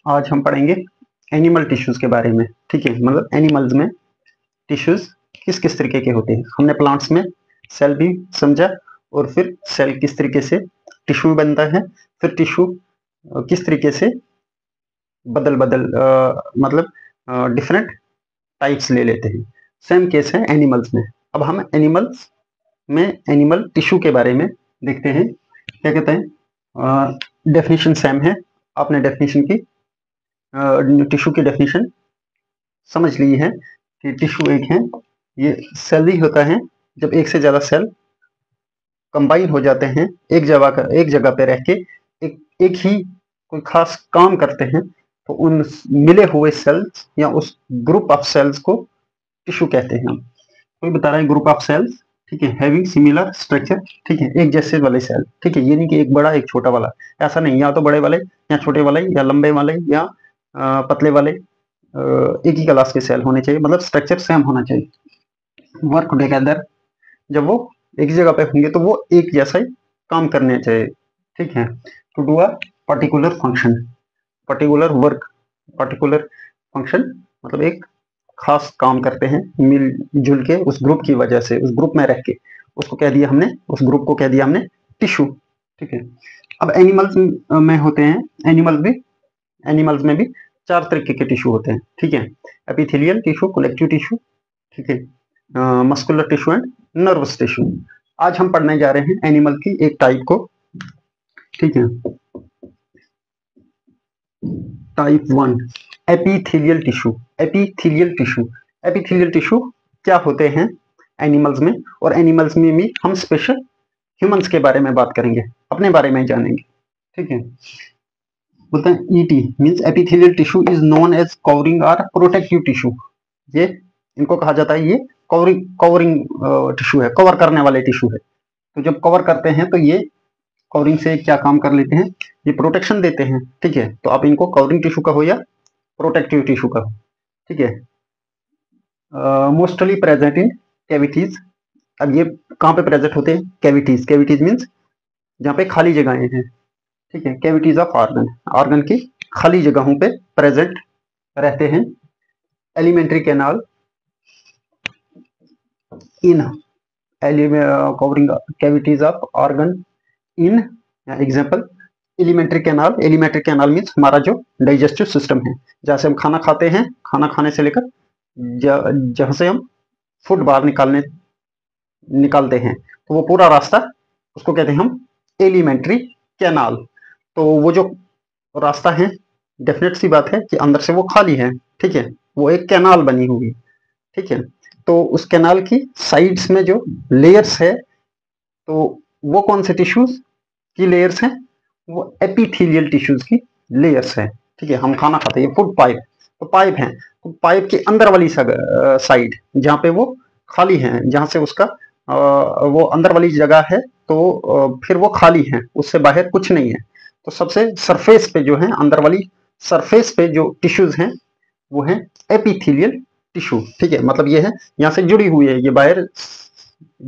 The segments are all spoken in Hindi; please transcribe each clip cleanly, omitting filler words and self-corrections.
आज हम पढ़ेंगे एनिमल टिश्यूज के बारे में। ठीक है, मतलब एनिमल्स में टिश्यूज किस किस तरीके के होते हैं। हमने प्लांट्स में सेल भी समझा, और फिर सेल किस तरीके से टिश्यू बनता है, फिर टिश्यू किस तरीके से बदल बदल मतलब डिफरेंट टाइप्स ले लेते हैं। सेम केस है एनिमल्स में। अब हम एनिमल्स में एनिमल टिश्यू के बारे में देखते हैं। क्या कहते हैं, डेफिनेशन सेम है। आपने डेफिनेशन की टिश्यू की डेफिनेशन समझ ली है कि टिश्यू एक है, ये सेल ही होता है जब एक से ज्यादा सेल कंबाइन हो जाते हैं, एक जगह पे रह के एक ही कोई खास काम करते हैं, तो उन मिले हुए सेल्स या उस ग्रुप ऑफ सेल्स को टिश्यू कहते हैं। हम कोई बता रहा है ग्रुप ऑफ सेल्स, ठीक है, हैविंग सिमिलर स्ट्रक्चर, ठीक है, एक जैसे वाले सेल, ठीक है, ये नहीं कि एक बड़ा एक छोटा वाला, ऐसा नहीं, या तो बड़े वाले या छोटे वाले या लंबे वाले या पतले वाले, एक ही क्लास के सेल होने चाहिए, मतलब स्ट्रक्चर सेम होना चाहिए। वर्क टुगेदर, जब वो एक जगह पे होंगे तो वो एक जैसा ही काम करने चाहिए, ठीक है, to do a particular function, particular work, particular function, मतलब एक खास काम करते हैं मिलजुल के उस ग्रुप की वजह से, उस ग्रुप में रह के, उसको कह दिया हमने, उस ग्रुप को कह दिया हमने टिश्यू। ठीक है, अब एनिमल्स में होते हैं, एनिमल्स में भी चार तरीके के टिश्यू होते हैं। ठीक है, एपिथेलियल टिश्यू, कलेक्टिव टिश्यू, ठीक है, muscular tissue and nervous tissue. आज हम पढ़ने जा रहे हैं एनिमल की एक टाइप को। ठीक है, type 1 epithelial tissue. Epithelial tissue, epithelial tissue क्या होते हैं एनिमल्स में, और एनिमल्स में भी हम स्पेशल ह्यूमंस के बारे में बात करेंगे, अपने बारे में जानेंगे। ठीक है, बोलते हैं ET means epithelial tissue is known as covering और प्रोटेक्टिव टिश्यू। ये इनको कहा जाता है, ये कवरिंग टिश्यू है, कवर करने वाले टिश्यू है। तो जब कवर करते हैं तो ये कवरिंग से क्या काम कर लेते हैं, ये प्रोटेक्शन देते हैं। ठीक है, तो आप इनको कवरिंग टिश्यू कहो या प्रोटेक्टिव टिश्यू कहो। ठीक है, मोस्टली प्रेजेंट इन कैविटीज। अब ये कहाँ पे प्रेजेंट होते हैं, कैविटीज। कैविटीज मीन्स जहाँ पे खाली जगहें हैं। ठीक है, कैविटीज ऑफ ऑर्गन, ऑर्गन की खाली जगहों पे प्रेजेंट रहते हैं। Alimentary canal in covering cavities of organ in example alimentary canal. Alimentary canal means हमारा जो डाइजेस्टिव सिस्टम है, जहाँ से हम खाना खाते हैं, खाना खाने से लेकर जहाँ से हम फूड बाहर निकालते हैं, तो वो पूरा रास्ता उसको कहते हैं हम एलिमेंट्री कैनाल। तो वो जो रास्ता है, डेफिनेट सी बात है कि अंदर से वो खाली है। ठीक है, वो एक कैनाल बनी हुई। ठीक है, तो उस कैनाल की साइड्स में जो लेयर्स है, तो वो कौन से टिश्यूज की लेयर्स हैं, वो एपिथेलियल टिश्यूज की लेयर्स है। ठीक है, हम खाना खाते हैं, फूड पाइप, तो पाइप है, तो पाइप के अंदर वाली साइड जहाँ पे वो खाली है, जहाँ से उसका वो अंदर वाली जगह है, तो फिर वो खाली है, उससे बाहर कुछ नहीं है। तो सबसे सरफेस पे जो है, अंदर वाली सरफेस पे जो टिश्यूज हैं, वो है एपिथेलियल टिश्यू। ठीक है, मतलब ये है यहाँ से जुड़ी हुई है, ये बाहर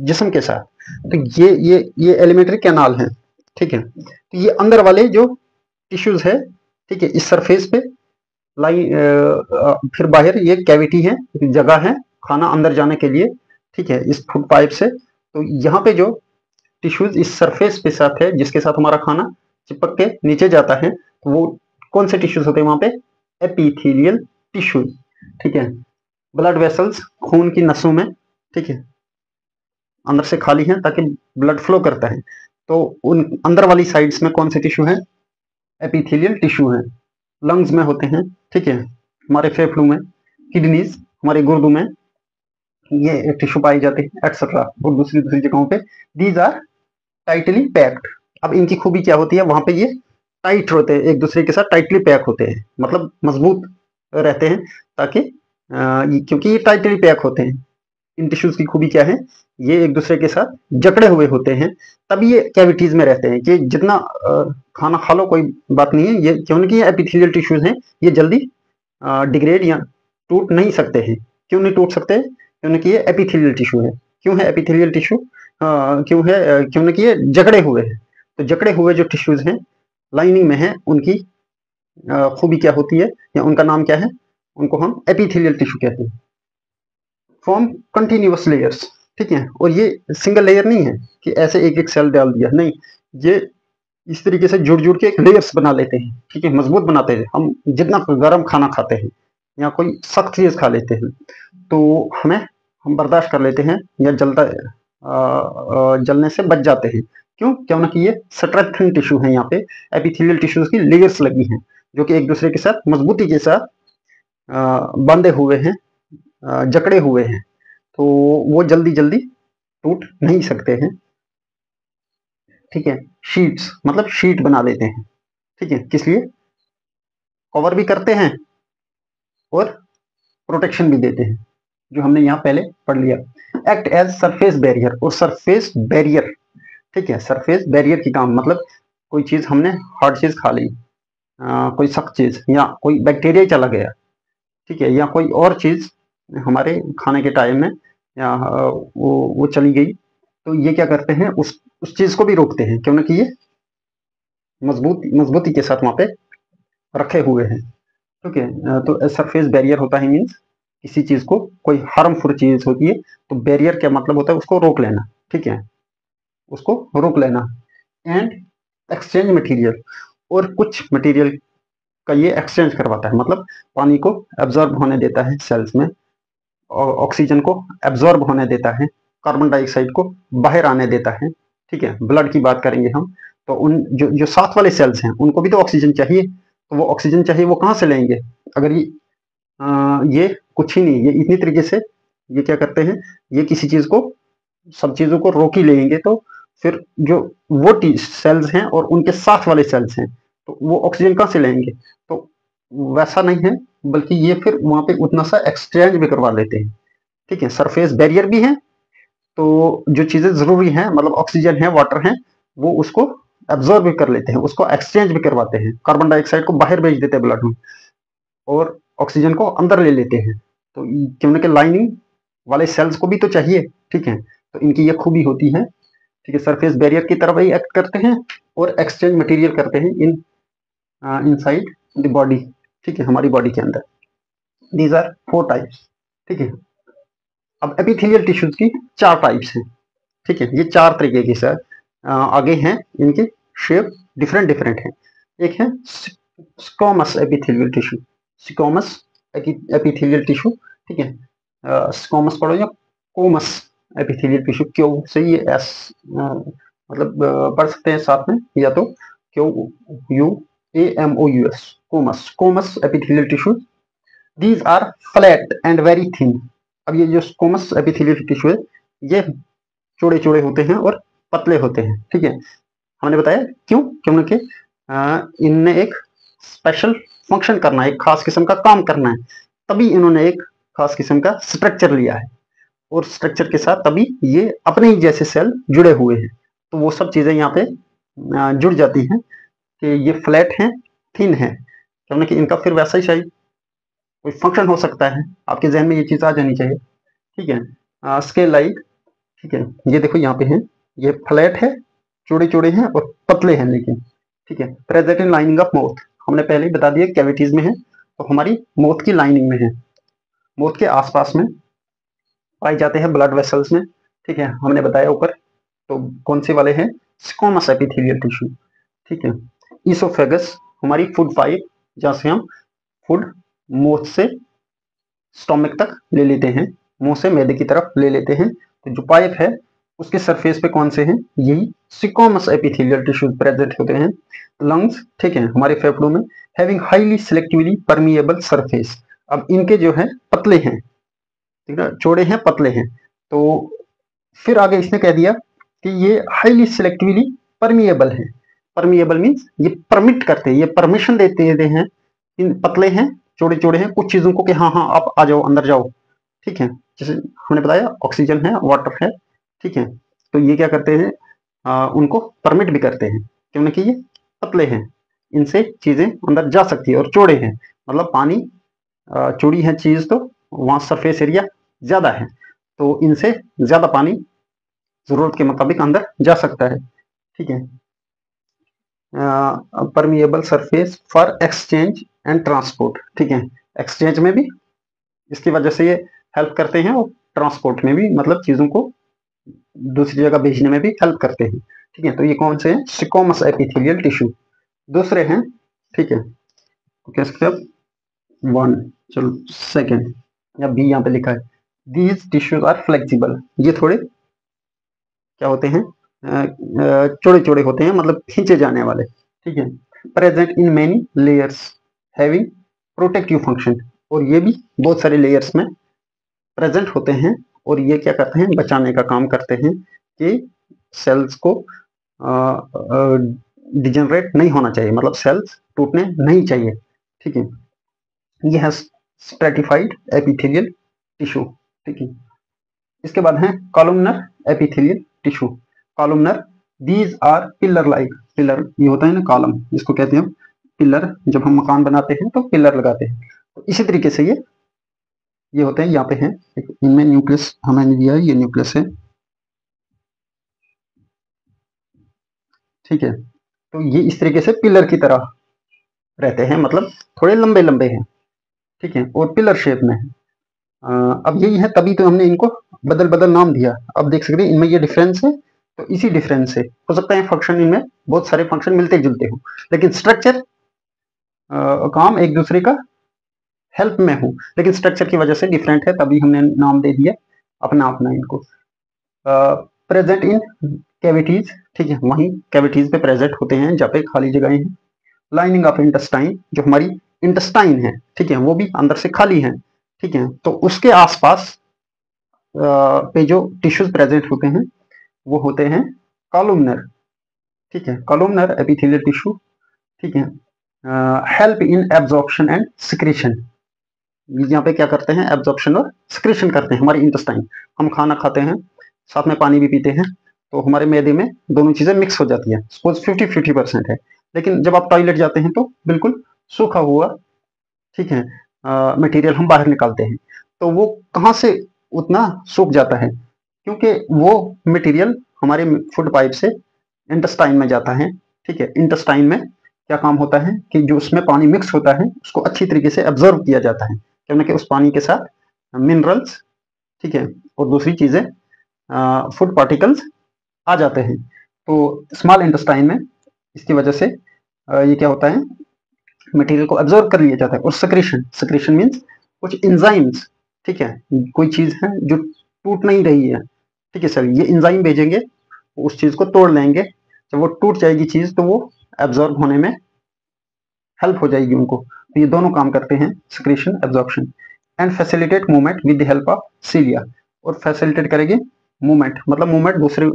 जिस्म के साथ, तो ये एलिमेंट्री कैनाल है। ठीक है, तो ये अंदर वाले जो टिश्यूज है, ठीक है, इस सरफेस पे लाइन, फिर बाहर ये कैविटी है, जगह है खाना अंदर जाने के लिए। ठीक है, इस फूड पाइप से, तो यहाँ पे जो टिश्यूज इस सरफेस पे साथ है, जिसके साथ हमारा खाना चिपक के नीचे जाता है, तो वो कौन से टिश्यूज होते हैं वहां पे, एपिथेलियल टिश्यूज। ठीक है, ब्लड वेसल्स, खून की नसों में, ठीक है, अंदर से खाली है ताकि ब्लड फ्लो करता है, तो उन अंदर वाली साइड्स में कौन से टिश्यू है, एपिथेलियल टिश्यू है। लंग्स में होते हैं, ठीक है, हमारे फेफड़ों में, किडनीज, हमारे गुर्दों में ये टिश्यू पाए जाते हैं, एक्सेट्रा, और दूसरी दूसरी जगहों पे। These are tightly packed. अब इनकी खूबी क्या होती है, वहां पे ये टाइट होते हैं, एक दूसरे के साथ टाइटली पैक होते हैं, मतलब मजबूत रहते हैं, ताकि क्योंकि ये टाइटली पैक होते हैं। इन टिश्यूज की खूबी क्या है, ये एक दूसरे के साथ जकड़े हुए होते हैं, तभी ये कैविटीज में रहते हैं। कि जितना खाना खा लो कोई बात नहीं है, ये क्योंकि ये एपिथेलियल टिश्यूज हैं, ये जल्दी डिग्रेड या टूट नहीं सकते हैं। क्यों नहीं टूट सकते, क्योंकि ये एपिथेलियल टिश्यू है। क्यों है एपिथेलियल टिश्यू, क्यों है, क्योंकि ये जकड़े हुए हैं। तो जकड़े हुए जो टिश्यूज हैं लाइनिंग में है, उनकी खूबी क्या होती है या उनका नाम क्या है, उनको हम एपिथेलियल टिश्यू कहते हैं। फॉर्म कंटिन्यूअस लेयर्स, ठीक है, और ये सिंगल लेयर नहीं है कि ऐसे एक एक सेल डाल दिया, नहीं, ये इस तरीके से जुड़ जुड़ के एक लेयर्स बना लेते हैं, ठीक है, मजबूत बनाते हैं। हम जितना गर्म खाना खाते हैं या कोई सख्त चीज खा लेते हैं तो हम बर्दाश्त कर लेते हैं या जलने से बच जाते हैं। क्यों? क्योंकि ये स्ट्रेंथन टिश्यू है, यहाँ पे एपिथेलियल टिश्यूज की लेयर्स लगी हैं जो कि एक दूसरे के साथ मजबूती के साथ बंधे हुए हैं, जकड़े हुए हैं, तो वो जल्दी जल्दी टूट नहीं सकते हैं, ठीक है। शीट्स मतलब शीट बना लेते हैं, ठीक है, किस लिए? कवर भी करते हैं और प्रोटेक्शन भी देते हैं, जो हमने यहाँ पहले पढ़ लिया। एक्ट एज सरफेस बैरियर, और सरफेस बैरियर, ठीक है, सरफेस बैरियर की काम मतलब कोई चीज हमने हार्ड चीज खा ली, कोई सख्त चीज या कोई बैक्टीरिया चला गया, ठीक है, या कोई और चीज हमारे खाने के टाइम में या वो चली गई, तो ये क्या करते हैं, उस चीज को भी रोकते हैं, क्योंकि ये मजबूती के साथ वहां पे रखे हुए हैं, ठीक है। तो सरफेस बैरियर होता है मीन्स किसी चीज को, कोई हार्मफुल चीज होती है तो बैरियर क्या मतलब होता है, उसको रोक लेना, ठीक है, उसको रोक लेना। एंड एक्सचेंज मटेरियल, और कुछ मटेरियल का ये एक्सचेंज करवाता है, मतलब पानी को एब्जॉर्ब होने देता है सेल्स में, और ऑक्सीजन को एब्जॉर्ब होने देता है, कार्बन डाइऑक्साइड को बाहर आने देता है, ठीक है। ब्लड की बात करेंगे हम तो उन जो जो साथ वाले सेल्स हैं उनको भी तो ऑक्सीजन चाहिए, तो वो ऑक्सीजन चाहिए, वो कहाँ से लेंगे? अगर ये कुछ ही नहीं, ये इतनी तरीके से ये क्या करते हैं, ये किसी चीज को, सब चीजों को रोक ही लेंगे, तो फिर जो वो सेल्स हैं और उनके साथ वाले सेल्स हैं तो वो ऑक्सीजन कहाँ से लेंगे? तो वैसा नहीं है, बल्कि ये फिर वहां पे उतना सा एक्सचेंज भी करवा लेते हैं, ठीक है। सरफेस बैरियर भी है, तो जो चीजें जरूरी हैं, मतलब ऑक्सीजन है, वाटर है, वो उसको एब्जॉर्ब भी कर लेते हैं, उसको एक्सचेंज भी करवाते हैं, कार्बन डाइऑक्साइड को बाहर भेज देते हैं ब्लड में, और ऑक्सीजन को अंदर ले लेते हैं। तो क्योंकि लाइनिंग वाले सेल्स को भी तो चाहिए, ठीक है, तो इनकी ये खूबी होती है, ठीक है। सरफेस बैरियर की तरफ ही एक्ट करते हैं और एक्सचेंज मटेरियल करते हैं इन इनसाइड द बॉडी, ठीक है, हमारी बॉडी के अंदर। दीज आर 4 टाइप्स, ठीक है। अब एपिथेलियल टिश्यूज की 4 टाइप्स हैं, ठीक है, ये 4 तरीके के सर आगे हैं, इनके शेप डिफरेंट डिफरेंट हैं। एक है squamous epithelial tissue, squamous epithelial tissue, ठीक है, स्क्वामस पढ़ो या कोमस एपिथेलियल टिश्यू, क्यों से ये एस मतलब पढ़ सकते हैं साथ में, या तो Q U A M O U S, squamous, squamous epithelial tissue. These are flat and very thin. अब ये जो कोमस एपिथेलियल टिश्यू है, ये चौड़े चौड़े होते हैं और पतले होते हैं, ठीक है। हमने बताया क्यों, क्योंकि इनने एक स्पेशल फंक्शन करना है, एक खास किस्म का काम करना है, तभी इन्होंने एक खास किस्म का स्ट्रक्चर लिया है, और स्ट्रक्चर के साथ तभी ये अपने ही जैसे सेल जुड़े हुए हैं, तो वो सब चीजें यहाँ पे जुड़ जाती हैं कि ये फ्लैट हैं, थिन है, क्योंकि इनका फिर वैसा ही शायद कोई फंक्शन हो सकता है, आपके जहन में ये चीज आ जानी चाहिए, ठीक है। स्केल लाइक, ठीक है, ये देखो यहाँ पे है, ये फ्लैट है, चौड़े चौड़े हैं और पतले हैं, लेकिन ठीक है। Present in lining of mouth, हमने पहले ही बता दिया कैविटीज में है, तो हमारी माउथ की लाइनिंग में है, माउथ के आसपास में पाए जाते हैं ब्लड वेसल्स में, ठीक है, हमने बताया ऊपर। तो कौन से वाले हैं? स्क्वामस एपिथेलियल टिश्यू, ठीक है। ईसोफेगस, हमारी फूड पाइप, जहां से हम फूड मुंह से स्टोमिक तक ले लेते हैं, मुंह से मैदे की तरफ ले लेते हैं, तो जो पाइप है उसके सरफेस पे कौन से हैं? यही स्क्वामस एपिथेलियल टिश्यूज प्रेजेंट होते हैं। लंग्स, ठीक है, हमारे फेफड़ों में, having highly selectively permeable surface. अब इनके जो है पतले हैं, ठीक है, चौड़े हैं, पतले हैं, तो फिर आगे इसने कह दिया कि ये हाईली सिलेक्टिवली परमिएबल है। परमिएबल मीन्स ये परमिट करते हैं, ये परमिशन देते हैं, इन पतले हैं, चौड़े चौड़े हैं, कुछ चीजों को कि हाँ हाँ आप आ जाओ, अंदर जाओ, ठीक है। जैसे हमने बताया ऑक्सीजन है, वाटर है, ठीक है, तो ये क्या करते हैं, उनको परमिट भी करते हैं, क्योंकि ये पतले हैं, इनसे चीजें अंदर जा सकती है, और चौड़े हैं, मतलब पानी चौड़ी है चीज तो वहां सरफेस एरिया ज्यादा है, तो इनसे ज्यादा पानी जरूरत के मुताबिक अंदर जा सकता है, ठीक है। Permeable surface for exchange and transport, ठीक है। एक्सचेंज में भी इसकी वजह से ये हेल्प करते हैं और ट्रांसपोर्ट में भी, मतलब चीजों को दूसरी जगह भेजने में भी हेल्प करते हैं, ठीक है। तो ये कौन से हैं? Squamous epithelial tissue. दूसरे हैं, ठीक है, कैसे? वन, चलो सेकंड, या बी यहाँ पे लिखा है, दीज टिश्यूज आर फ्लेक्सिबल। ये थोड़े क्या होते हैं? चौड़े चौड़े होते हैं, मतलब खींचे जाने वाले, ठीक है। Present in many layers having protective function, और ये भी बहुत सारे लेयर्स में प्रेजेंट होते हैं, और ये क्या करते हैं? बचाने का काम करते हैं कि सेल्स को डिजेनरेट नहीं होना चाहिए, मतलब सेल्स टूटने नहीं चाहिए, ठीक है। ये है स्ट्रेटिफाइड एपिथेलियल टिश्यू, ठीक है। इसके बाद है columnar epithelial tissue. Columnar, these are pillar like, pillar ये होता है ना कॉलम, जिसको कहते हैं पिलर, जब हम मकान बनाते हैं तो पिलर लगाते हैं, तो इसी तरीके से ये होते हैं। यहाँ पे हैं, इनमें न्यूक्लियस हमें दिया है, ये न्यूक्लियस है, ठीक है। तो ये इस तरीके से पिलर की तरह रहते हैं, मतलब थोड़े लंबे लंबे हैं, ठीक है, और पिलर शेप में है। अब यही है, तभी तो हमने इनको बदल बदल नाम दिया। अब देख सकते हैं इनमें ये डिफरेंस है, तो इसी डिफरेंस से हो सकता है फंक्शन इनमें बहुत सारे फंक्शन मिलते जुलते हो, लेकिन स्ट्रक्चर काम एक दूसरे का हेल्प में हो, लेकिन स्ट्रक्चर की वजह से डिफरेंट है, तभी हमने नाम दे दिया अपना अपना इनको। प्रेजेंट इन कैविटीज, ठीक है, वहीं कैविटीज पे प्रेजेंट होते हैं जहाँ पे खाली जगहें हैं। लाइनिंग ऑफ इंटेस्टाइन, जो हमारी इंटेस्टाइन है, ठीक है, वो भी अंदर से खाली है, ठीक है, तो उसके आसपास पे जो टिश्यूज प्रेजेंट होते हैं वो होते हैं कॉलमनर, ठीक है, कॉलमनर एपिथेलियल टिश्यू, ठीक है। Help in absorption and secretion, यहाँ पे क्या करते हैं? एब्जॉर्प्शन और सिक्रेशन करते हैं हमारी इंटेस्टाइन। हम खाना खाते हैं, साथ में पानी भी पीते हैं, तो हमारे मैदे में दोनों चीजें मिक्स हो जाती है, सपोज 50-50% है, लेकिन जब आप टॉयलेट जाते हैं तो बिल्कुल सूखा हुआ, ठीक है, मटेरियल हम बाहर निकालते हैं, तो वो कहाँ से उतना सूख जाता है? क्योंकि वो मटेरियल हमारे फूड पाइप से इंटेस्टाइन में जाता है, ठीक है। इंटेस्टाइन में क्या काम होता है कि जो उसमें पानी मिक्स होता है उसको अच्छी तरीके से एब्जॉर्व किया जाता है, क्योंकि उस पानी के साथ मिनरल्स, ठीक है, और दूसरी चीजें फूड पार्टिकल्स आ जाते हैं। तो स्मॉल इंटेस्टाइन में इसकी वजह से ये क्या होता है? मटेरियल को एब्जॉर्व कर लिया जाता है। और सक्रेशन, सक्रेशन मीन्स कुछ इंजाइम्स, ठीक है, कोई चीज है जो टूट नहीं रही है, ठीक है सर, ये इंजाइम भेजेंगे, उस चीज को तोड़ लेंगे, जब वो टूट जाएगी चीज तो वो एब्जॉर्ब होने में हेल्प हो जाएगी उनको। तो ये दोनों काम करते हैं, secretion, absorption. And facilitate movement with the help of सीलिया, और फैसिलिटेट करेंगे मूवमेंट, मतलब मूवमेंट दूसरे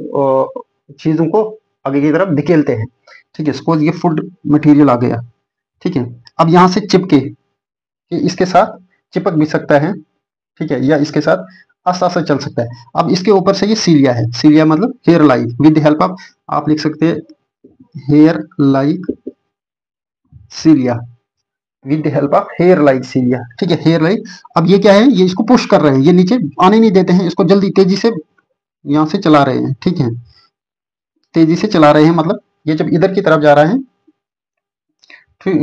चीजों को आगे की तरफ धकेलते हैं, ठीक है। सपोज ये फूड मटेरियल आ गया, ठीक है, अब यहाँ से चिपके, कि इसके साथ चिपक भी सकता है, ठीक है, या इसके साथ आस्ता आस्ता चल सकता है। अब इसके ऊपर से ये सीलिया है, सीलिया मतलब hair like with help of, आप लिख सकते हैं hair like cilia, with help of hair like cilia, ठीक है, हेयर लाइक। अब ये क्या है? ये इसको पुश कर रहे हैं, ये नीचे आने नहीं देते हैं, इसको जल्दी तेजी से यहाँ से चला रहे हैं, ठीक है, तेजी से चला रहे हैं, मतलब ये जब इधर की तरफ जा रहा है, फिर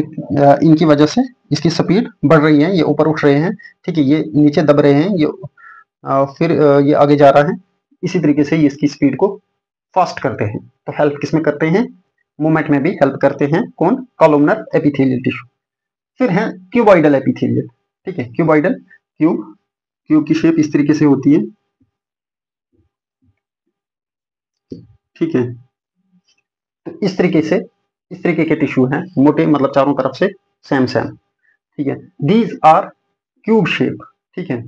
इनकी वजह से इसकी स्पीड बढ़ रही है, ये ऊपर उठ रहे हैं, ठीक है, ये नीचे दब रहे हैं, ये फिर ये आगे जा रहा है, इसी तरीके से ये इसकी स्पीड को फास्ट करते हैं। तो हेल्प किसमें करते हैं? मूवमेंट में भी हेल्प करते हैं। कौन? Columnar epithelial tissue. फिर है क्यूबॉइडल एपिथेलियल, ठीक है, क्यूबॉइडल, क्यूब, क्यूब की शेप इस तरीके से होती है, ठीक है। तो इस तरीके के टिश्यू हैं, मोटे, मतलब चारों तरफ से सेम सेम, ठीक है। दीज आर क्यूब शेप, ठीक है।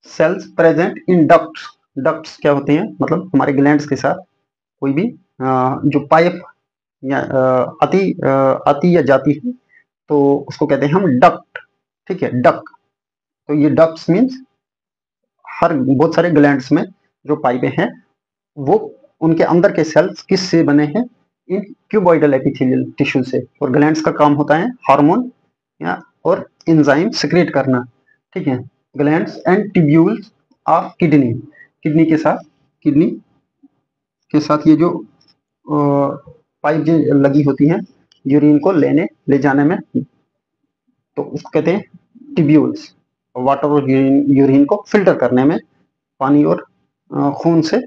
Cells present in ducts, ducts क्या होते हैं? मतलब हमारे ग्लैंड्स के साथ कोई भी जो पाइप या आती या जाती है, तो उसको कहते हैं हम डक्ट, ठीक है, डक। तो ये डक्ट्स मीन्स हर बहुत सारे ग्लैंड्स में जो पाइपें हैं, वो उनके अंदर के सेल्स किस से बने हैं? इन क्यूबॉइडल एपिथेलियल टिश्यू से। और ग्लैंड्स का काम होता है हार्मोन या और एंजाइम सिक्रेट करना, ठीक है। Glands and tubules of kidney, kidney के साथ, किडनी के साथ ये जो पाइप जो लगी होती है यूरिन को ले जाने में, तो उसको कहते हैं टिब्यूल्स। वाटर और यूरिन को फिल्टर करने में, पानी और खून से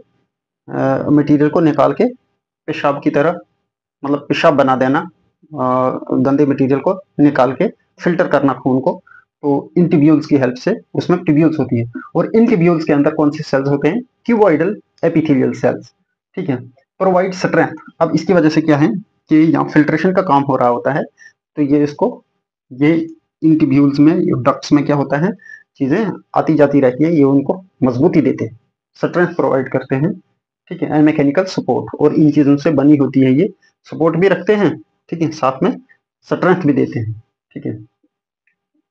मटेरियल को निकाल के पेशाब की तरह, मतलब पेशाब बना देना, गंदे मटेरियल को निकाल के फिल्टर करना खून को, तो इन टिब्यूल्स की हेल्प से उसमें टिब्यूल्स होती है। और इन टिब्यूल्स के अंदर कौन से सेल्स होते हैं? क्यूबॉइडल एपिथेलियल सेल्स, ठीक है। Provide strength. अब इसकी वजह से क्या है कि यहाँ फिल्ट्रेशन का काम हो रहा होता है, तो ये इन टिब्यूल्स में, डक्ट्स में क्या होता है, चीजें आती जाती रहती है, ये उनको मजबूती देते हैं, स्ट्रेंथ प्रोवाइड करते हैं, ठीक है। एंड मैकेनिकल सपोर्ट, और इन चीजों से बनी होती है ये, सपोर्ट भी रखते हैं, ठीक है, साथ में स्ट्रेंथ भी देते हैं, ठीक है।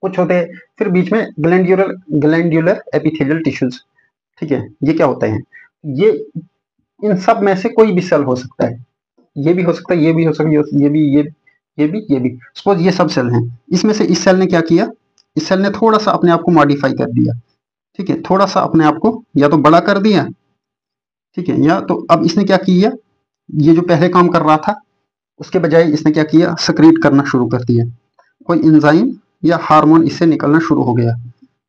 कुछ होते हैं फिर बीच में ग्लैंड्यूलर एपिथेलियल टिश्यूज, ठीक है। ये क्या होते हैं? ये इन सब में से कोई भी सेल हो सकता है, ये भी हो सकता है, ये भी हो सकता है, ये भी। सपोज ये सब सेल हैं, इसमें से इस सेल ने क्या किया, इस सेल ने थोड़ा सा अपने आप को मॉडिफाई कर दिया, ठीक है, थोड़ा सा अपने आप को या तो बड़ा कर दिया, ठीक है, या तो अब इसने क्या किया, ये जो पहले काम कर रहा था उसके बजाय इसने क्या किया, सक्रीट करना शुरू कर दिया, कोई एंजाइम या हार्मोन इससे निकलना शुरू हो गया,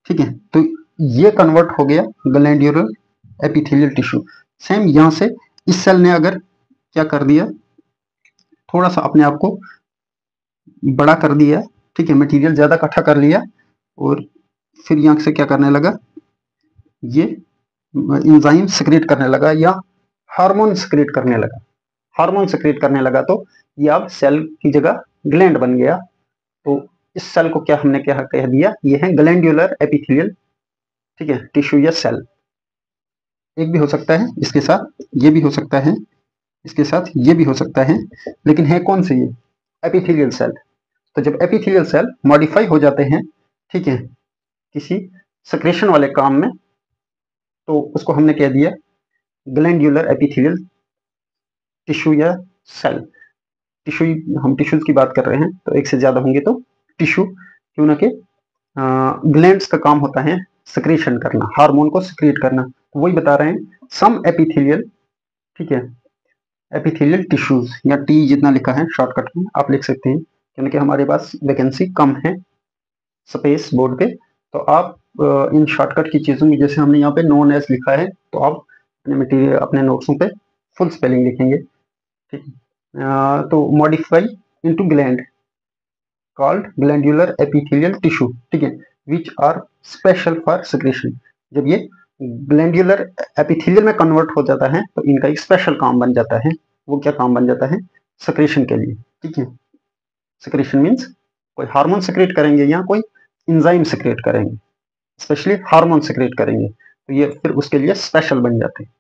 ठीक है। तो ये कन्वर्ट हो गया ग्लैंड्यूलर एपिथेलियल टिश्यू। सेम यहां से इस सेल ने अगर क्या कर दिया, थोड़ा सा अपने आप को बड़ा कर दिया, ठीक है, मटेरियल ज्यादा इकट्ठा कर लिया, और फिर यहां से क्या करने लगा, ये एंजाइम सिक्रेट करने लगा या हार्मोन सिक्रेट करने लगा। हार्मोन सिक्रेट करने लगा तो ये अब सेल की जगह ग्लैंड बन गया। तो इस सेल को क्या हमने क्या कह दिया, ये है ग्लैंड्यूलर एपिथेलियल, ठीक है, टिश्यू या सेल। एक भी हो सकता है इसके साथ, ये भी हो सकता है इसके साथ, ये भी हो सकता है, लेकिन है कौन से, ये एपिथेलियल सेल। तो जब एपिथेलियल सेल मॉडिफाई हो जाते हैं, ठीक है, किसी सक्रेशन वाले काम में, तो उसको हमने कह दिया ग्लैंड्यूलर एपिथेलियल टिश्यू या सेल। टिश्यू, हम टिश्यूज की बात कर रहे हैं, तो एक से ज्यादा होंगे तो टिश्यू, क्यों ना कि ग्लैंड्स का काम होता है सक्रेशन करना, हार्मोन को सक्रिएट करना। तो वही बता रहे हैं, सम एपिथेलियल, ठीक है, एपिथेलियल टिश्यूज, या टी जितना लिखा है शॉर्टकट में आप लिख सकते हैं, क्योंकि हमारे पास वैकेंसी कम है स्पेस बोर्ड पे, तो आप इन शॉर्टकट की चीजों में, जैसे हमने यहाँ पे नोन एज लिखा है, तो आप अपने मटेरियल, अपने नोट्सों पे फुल स्पेलिंग लिखेंगे, ठीक है। तो modify into gland called glandular epithelial tissue, ठीक है, which are special for secretion. जब ये ग्लैंड्यूलर एपिथेलियल में कन्वर्ट हो जाता है, तो इनका एक स्पेशल काम बन जाता है। वो क्या काम बन जाता है? सिक्रेशन के लिए, ठीक है। सिक्रेशन मीन्स कोई हार्मोन सिक्रेट करेंगे या कोई एंजाइम सिक्रेट करेंगे, स्पेशली हार्मोन सिक्रेट करेंगे, तो ये फिर उसके लिए स्पेशल बन जाते हैं।